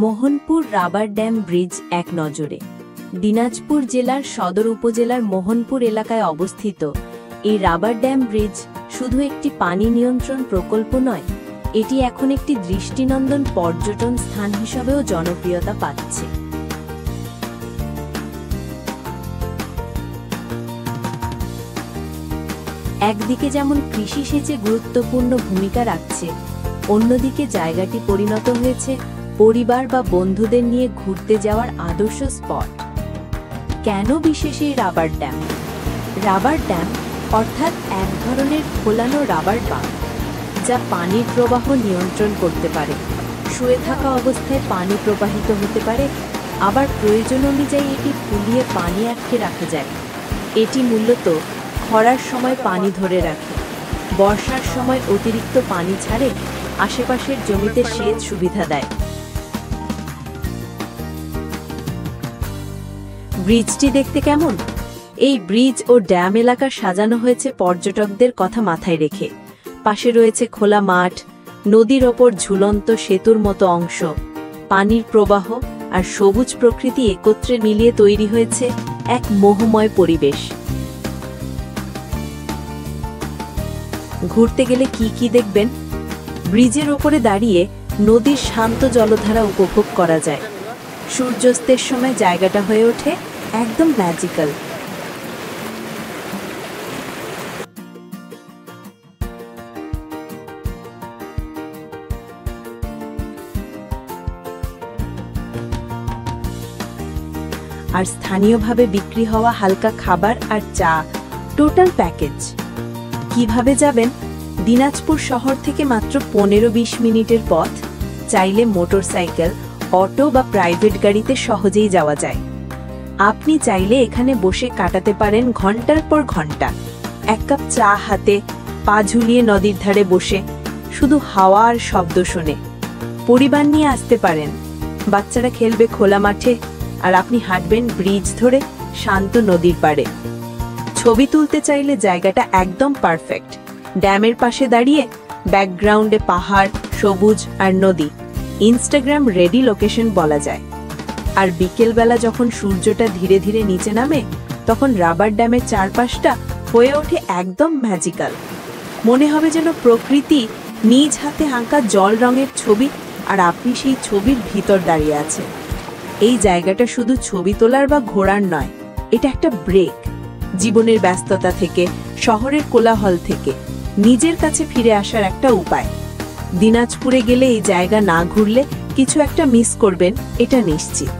Mohanpur rubber dam bridge এক নজরে। দিনাজপুর জেলার সদর উপজেলার মোহনপুর এলাকায় অবস্থিত এই রাবার ড্যাম ব্রিজ শুধু একটি পানি নিয়ন্ত্রণ প্রকল্প নয়, এটি এখন একটি দৃষ্টিনন্দন পর্যটন স্থান হিসেবেও জনপ্রিয়তা পাচ্ছে। একদিকে যেমন কৃষি সেচে গুরুত্বপূর্ণ ভূমিকা রাখছে, অন্যদিকে জায়গাটি পরিণত হয়েছে পরিবার বা বন্ধুদের নিয়ে ঘুরতে যাওয়ার আদর্শ স্পট। কেন বিশেষ এই রাবার ড্যাম? রাবার ড্যাম অর্থাৎ এক ধরনের ফোলানো রাবার বাঁধ, যা পানির প্রবাহ নিয়ন্ত্রণ করতে পারে। শুয়ে থাকা অবস্থায় পানি প্রবাহিত হতে পারে, আবার প্রয়োজন অনুযায়ী এটি ফুলিয়ে পানি আটকে রাখা যায়। এটি মূলত খরার সময় পানি ধরে রাখে, বর্ষার সময় অতিরিক্ত পানি ছাড়ে, আশেপাশের জমিতে সেচ সুবিধা দেয়। ব্রিজটি দেখতে কেমন? এই ব্রিজ ও ড্যাম এলাকা সাজানো হয়েছে পর্যটকদের কথা মাথায় রেখে। পাশে রয়েছে খোলা মাঠ, নদীর ওপর ঝুলন্ত সেতুর মতো অংশ, পানির প্রবাহ আর সবুজ প্রকৃতি একত্রে মিলিয়ে তৈরি হয়েছে এক মোহময় পরিবেশ। ঘুরতে গেলে কি কি দেখবেন? ব্রিজের ওপরে দাঁড়িয়ে নদীর শান্ত জলধারা উপভোগ করা যায়। সূর্যাস্তের সময় জায়গাটা হয়ে ওঠে একদম ম্যাজিক্যাল। আর স্থানীয়ভাবে বিক্রি হওয়া হালকা খাবার আর চা, টোটাল প্যাকেজ। কিভাবে যাবেন? দিনাজপুর শহর থেকে মাত্র 15-20 মিনিটের পথ। চাইলে মোটরসাইকেল, অটো বা প্রাইভেট গাড়িতে সহজেই যাওয়া যায়। আপনি চাইলে এখানে বসে কাটাতে পারেন ঘন্টার পর ঘন্টা, এক কাপ চা হাতে, পা ঝুলিয়ে নদীর ধারে বসে শুধু হাওয়া আর শব্দ শুনে। পরিবার নিয়ে আসতে পারেন, বাচ্চারা খেলবে খোলা মাঠে, আর আপনি হাঁটবেন ব্রিজ ধরে শান্ত নদীর পাড়ে। ছবি তুলতে চাইলে জায়গাটা একদম পারফেক্ট। ড্যামের পাশে দাঁড়িয়ে ব্যাকগ্রাউন্ডে পাহাড়, সবুজ আর নদী, ইনস্টাগ্রাম রেডি লোকেশন বলা যায়। আর বিকেলবেলা যখন সূর্যটা ধীরে ধীরে নিচে নামে, তখন রাবার ড্যামের চারপাশটা হয়ে ওঠে একদম ম্যাজিক্যাল। মনে হবে যেন প্রকৃতি নিজ হাতে আঁকা জল রঙের ছবি, আর আপনি সেই ছবির ভিতর দাঁড়িয়ে আছেন। এই জায়গাটা শুধু ছবি তোলার বা ঘোরার নয়, এটা একটা ব্রেক। জীবনের ব্যস্ততা থেকে, শহরের কোলাহল থেকে নিজের কাছে ফিরে আসার একটা উপায়। দিনাজপুরে গেলে এই জায়গা না ঘুরলে কিছু একটা মিস করবেন, এটা নিশ্চিত।